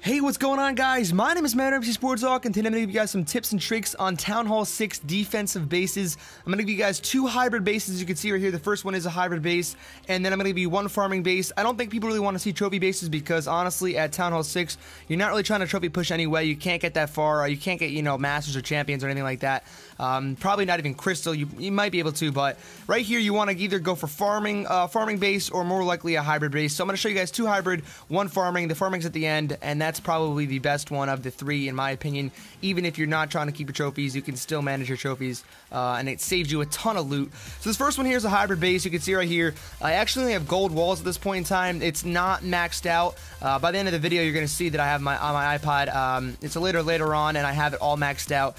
Hey, what's going on, guys? My name is MadMC Sports Hawk, and today I'm going to give you guys some tips and tricks on Town Hall 6 defensive bases. I'm going to give you guys two hybrid bases, as you can see right here. The first one is a hybrid base, and then I'm going to give you one farming base. I don't think people really want to see trophy bases because, honestly, at Town Hall 6, you're not really trying to trophy push anyway. You can't get that far. You can't get, Masters or Champions or anything like that. Probably not even Crystal. You might be able to, but right here, you want to either go for farming base or more likely a hybrid base. So I'm going to show you guys two hybrid, one farming. The farming's at the end, and that's probably the best one of the three, in my opinion. Even if you're not trying to keep your trophies, you can still manage your trophies, and it saves you a ton of loot. So this first one here is a hybrid base. You can see right here, I actually only have gold walls at this point in time. It's not maxed out. By the end of the video, you're going to see that I have on my iPod. It's later on, and I have it all maxed out.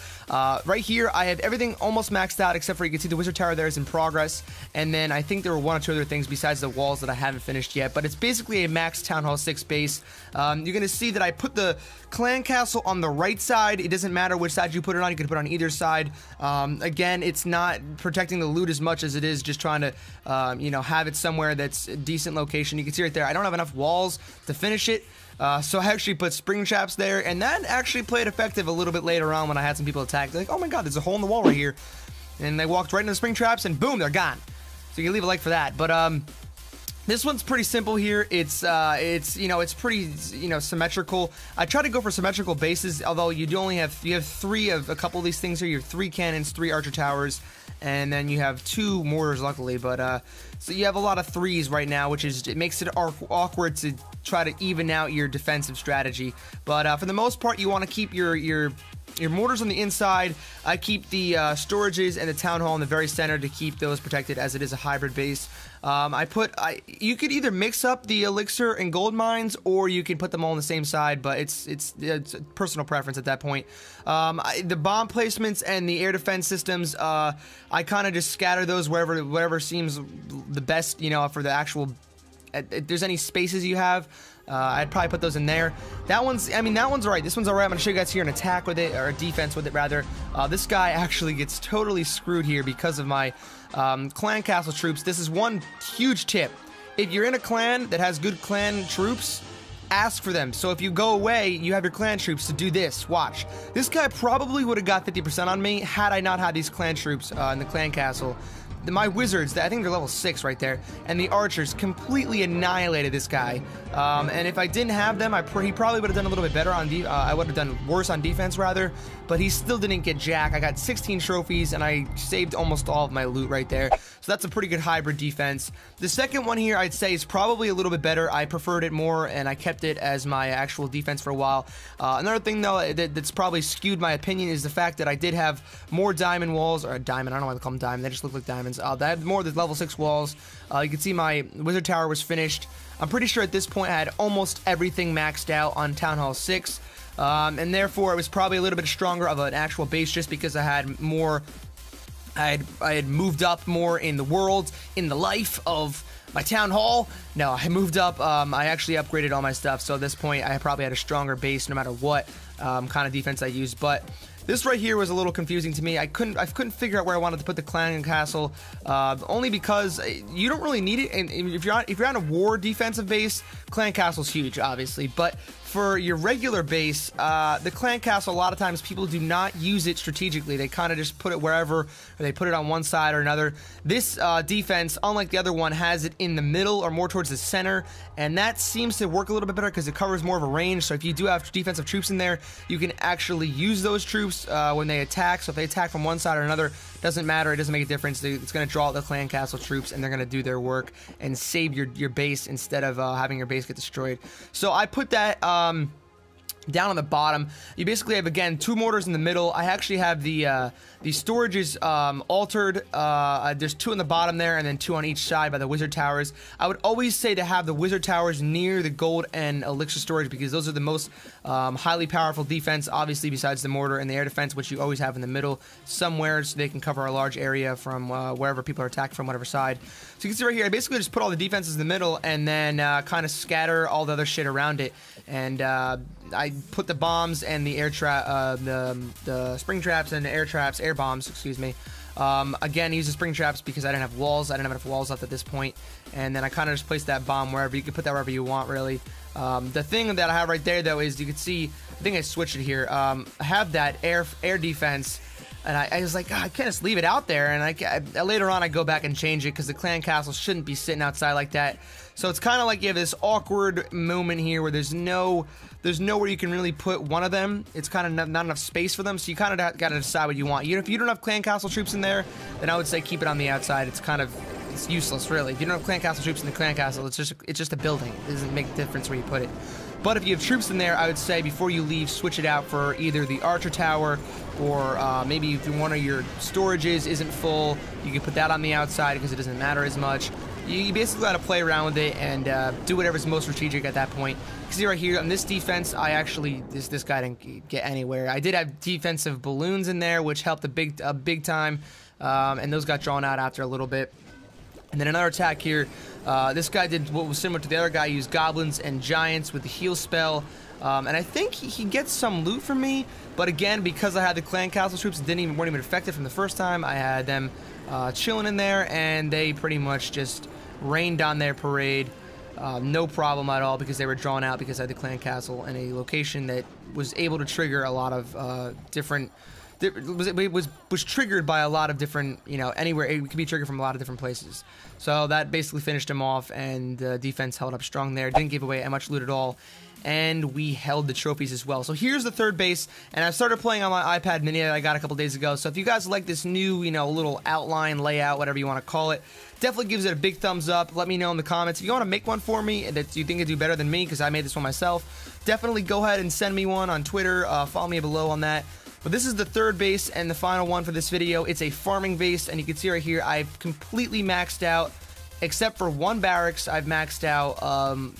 Right here, I have everything almost maxed out, except for you can see the wizard tower there is in progress, and then I think there were one or two other things besides the walls that I haven't finished yet, but it's basically a max Town Hall 6 base. You're going to see that I put the clan castle on the right side. It doesn't matter which side you put it on. You can put it on either side. Again, it's not protecting the loot as much as it is just trying to, have it somewhere that's a decent location. You can see right there, I don't have enough walls to finish it. So I actually put spring traps there, and that actually played effective a little bit later on when I had some people attack. They're like, oh my god, there's a hole in the wall right here. And they walked right into the spring traps, and boom, they're gone. So you can leave a like for that. But this one's pretty simple here. It's pretty symmetrical. I try to go for symmetrical bases, although you have three of a couple of these things here. You have 3 cannons, 3 archer towers, and then you have 2 mortars, luckily. But so you have a lot of 3s right now, which is, it makes it awkward to try to even out your defensive strategy. But for the most part, you want to keep your mortars on the inside. I keep the storages and the town hall in the very center to keep those protected, as it is a hybrid base. You could either mix up the elixir and gold mines, or you can put them all on the same side, but it's personal preference at that point. The bomb placements and the air defense systems, I kind of just scatter those wherever seems the best, for the actual, if there's any spaces you have. I'd probably put those in there. That one's alright. This one's alright. I'm going to show you guys here an attack with it, or a defense with it, rather. This guy actually gets totally screwed here because of my clan castle troops. This is one huge tip. If you're in a clan that has good clan troops, ask for them. So if you go away, you have your clan troops to do this. Watch. This guy probably would have got 50% on me had I not had these clan troops in the clan castle. My wizards, I think they're level 6 right there, and the archers completely annihilated this guy. And if I didn't have them, he probably would have done a little bit better on I would have done worse on defense, rather. But he still didn't get jack. I got 16 trophies, and I saved almost all of my loot right there. So that's a pretty good hybrid defense. The second one here, I'd say, is probably a little bit better. I preferred it more, and I kept it as my actual defense for a while. Another thing, though, that's probably skewed my opinion is the fact that I did have more diamond walls, or diamond, I don't know why they call them diamond, they just look like diamonds. I had more of the level 6 walls. You can see my wizard tower was finished. I'm pretty sure at this point I had almost everything maxed out on Town Hall 6. And therefore it was probably a little bit stronger of an actual base, just because I had more, I had moved up more in the world, in the life of my town hall. No, I moved up. I actually upgraded all my stuff, so at this point I probably had a stronger base no matter what kind of defense I used. But this right here was a little confusing to me. I couldn't figure out where I wanted to put the clan castle, only because you don't really need it. And if you're on a war defensive base, clan castle's huge, obviously. But for your regular base, the clan castle, a lot of times people do not use it strategically. They kind of just put it wherever, or they put it on one side or another. This defense, unlike the other one, has it in the middle or more towards the center, and that seems to work a little bit better because it covers more of a range. So if you do have defensive troops in there, you can actually use those troops when they attack. So if they attack from one side or another, doesn't matter. It doesn't make a difference. It's going to draw out the clan castle troops, and they're going to do their work and save your base instead of having your base get destroyed. So I put that down on the bottom. You basically have, again, 2 mortars in the middle. I actually have the storages altered. There's 2 on the bottom there, and then 2 on each side by the wizard towers. I would always say to have the wizard towers near the gold and elixir storage, because those are the most highly powerful defense, obviously, besides the mortar and the air defense, which you always have in the middle somewhere, so they can cover a large area from wherever people are attacking from, whatever side. So you can see right here, I basically just put all the defenses in the middle, and then kind of scatter all the other shit around it. And I put the bombs and the the spring traps and the air bombs, excuse me. Again, use the spring traps because I didn't have walls. I didn't have enough walls left at this point. And then I kind of just placed that bomb wherever. You can put that wherever you want, really. The thing that I have right there, though, is you can see, I think I switched it here. I have that air defense, and I was like, oh, I can't just leave it out there. And later on, I go back and change it because the clan castle shouldn't be sitting outside like that. So it's kind of like you have this awkward moment here where there's nowhere you can really put one of them. It's kind of not enough space for them, so you kind of got to decide what you want. If you don't have clan castle troops in there, then I would say keep it on the outside. It's useless, really. If you don't have clan castle troops in the clan castle, it's just a building. It doesn't make a difference where you put it. But if you have troops in there, I would say before you leave, switch it out for either the archer tower, or maybe if one of your storages isn't full, you can put that on the outside because it doesn't matter as much. You basically got to play around with it and do whatever's most strategic at that point. See right here on this defense, I actually this guy didn't get anywhere. I did have defensive balloons in there, which helped a big time, and those got drawn out after a little bit. And then another attack here. This guy did what was similar to the other guy. He used goblins and giants with the heal spell. And I think he gets some loot from me. But again, because I had the clan castle troops, weren't even affected from the first time. I had them chilling in there, and they pretty much just rained on their parade. No problem at all because they were drawn out because I had the clan castle in a location that was able to trigger a lot of different... It was triggered by a lot of different, anywhere. It could be triggered from a lot of different places. So that basically finished him off, and the defense held up strong there. Didn't give away much loot at all, and we held the trophies as well. So here's the third base, and I've started playing on my iPad mini that I got a couple days ago. So if you guys like this new, little outline, layout, whatever you want to call it, definitely gives it a big thumbs up. Let me know in the comments. If you want to make one for me that you think it'd do better than me, because I made this one myself, definitely go ahead and send me one on Twitter. Follow me below on that. But this is the third base and the final one for this video. It's a farming base, and you can see right here, I've completely maxed out, except for one barracks. I've maxed out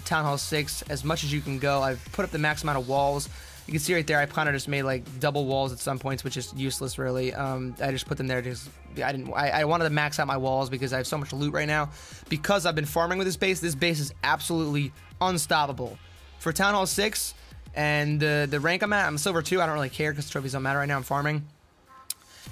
Town Hall 6 as much as you can go. I've put up the max amount of walls. You can see right there, I kind of just made like double walls at some points, which is useless, really. I just put them there because I wanted to max out my walls because I have so much loot right now. Because I've been farming with this base is absolutely unstoppable. For Town Hall 6, and the rank I'm at, I'm silver 2. I don't really care because trophies don't matter right now. I'm farming.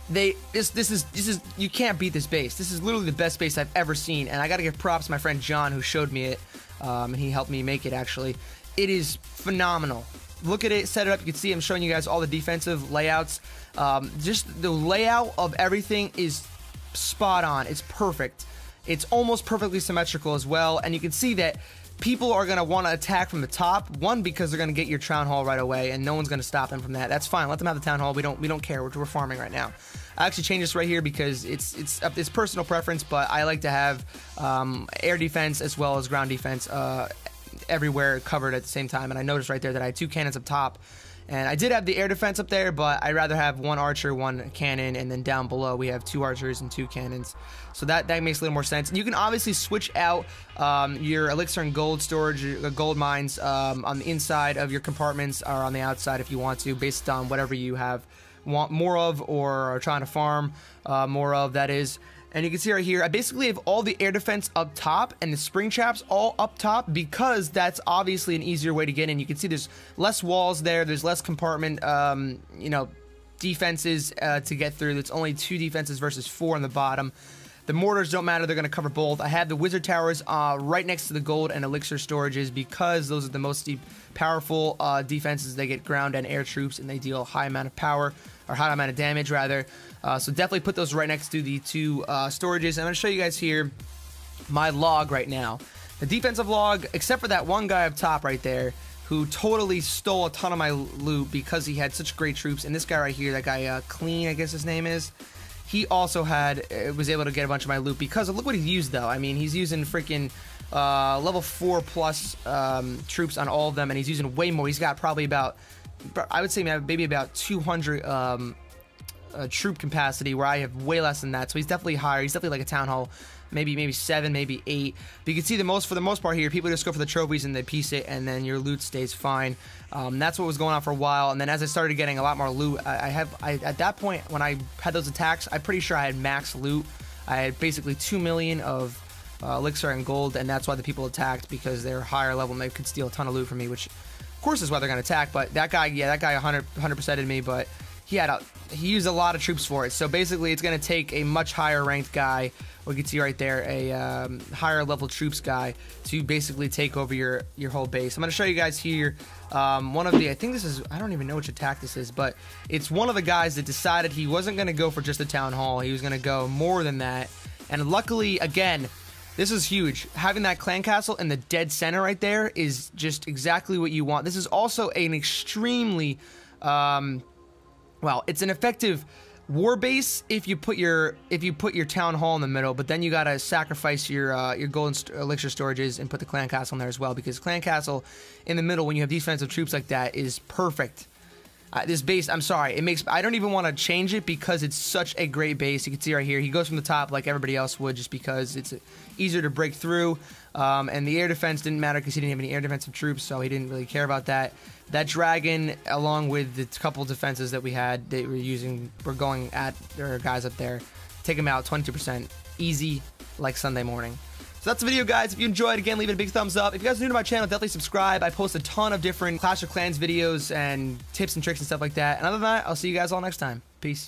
This is you can't beat this base. This is literally the best base I've ever seen, and I got to give props to my friend John who showed me it, and he helped me make it. Actually, it is phenomenal. Look at it, set it up. You can see I'm showing you guys all the defensive layouts. Just the layout of everything is spot on. It's perfect. It's almost perfectly symmetrical as well, and you can see that people are going to want to attack from the top. One, because they're going to get your town hall right away, and no one's going to stop them from that. That's fine. Let them have the town hall. We don't care. We're farming right now. I actually changed this right here because it's personal preference, but I like to have air defense as well as ground defense everywhere covered at the same time. And I noticed right there that I had 2 cannons up top. And I did have the air defense up there, but I'd rather have 1 archer, 1 cannon, and then down below we have 2 archers and 2 cannons. So that makes a little more sense. And you can obviously switch out your elixir and gold storage, gold mines on the inside of your compartments or on the outside if you want to, based on whatever you want more of or are trying to farm more of, that is. And you can see right here, I basically have all the air defense up top and the spring traps all up top because that's obviously an easier way to get in. You can see there's less walls there, there's less compartment, defenses to get through. It's only 2 defenses versus 4 on the bottom. The mortars don't matter, they're going to cover both. I have the wizard towers right next to the gold and elixir storages because those are the most powerful defenses. They get ground and air troops and they deal a high amount of power, or high amount of damage rather. So definitely put those right next to the 2 storages. I'm going to show you guys here my log right now. The defensive log, except for that one guy up top right there, who totally stole a ton of my loot because he had such great troops. And this guy right here, that guy Clean, I guess his name is, he also was able to get a bunch of my loot because of, look what he used though. I mean, he's using freaking level 4 plus troops on all of them, and he's using way more. He's got probably about, I would say maybe about 200 troop capacity, where I have way less than that. So he's definitely higher. He's definitely like a town hall, maybe 7, maybe 8. But you can see for the most part here, people just go for the trophies and they piece it, and then your loot stays fine. That's what was going on for a while. And then as I started getting a lot more loot, at that point when I had those attacks, I'm pretty sure I had max loot. I had basically 2 million of elixir and gold, and that's why the people attacked, because they're higher level and they could steal a ton of loot from me, which Of course, is why they're going to attack. But that guy, yeah, that guy 100%ed me. But he used a lot of troops for it. So basically, it's going to take a much higher ranked guy. We can see right there a higher level troops guy to basically take over your whole base. I'm going to show you guys here one of the, I think this is, I don't even know which attack this is, but it's one of the guys that decided he wasn't going to go for just the town hall. He was going to go more than that. And luckily, again, this is huge. Having that clan castle in the dead center right there is just exactly what you want. This is also an extremely, well, it's an effective war base if you put your town hall in the middle, but then you gotta sacrifice your golden elixir storages and put the clan castle in there as well, because clan castle in the middle when you have defensive troops like that is perfect. This base, I'm sorry, I don't even want to change it because it's such a great base. You can see right here, he goes from the top like everybody else would, just because it's easier to break through. And the air defense didn't matter because he didn't have any air defensive troops, so he didn't really care about that. That dragon, along with the couple defenses that we had, they were going at their guys up there. Take them out 22%, easy like Sunday morning. So that's the video, guys. If you enjoyed, again, leave it a big thumbs up. If you guys are new to my channel, definitely subscribe. I post a ton of different Clash of Clans videos and tips and tricks and stuff like that. And other than that, I'll see you guys all next time. Peace.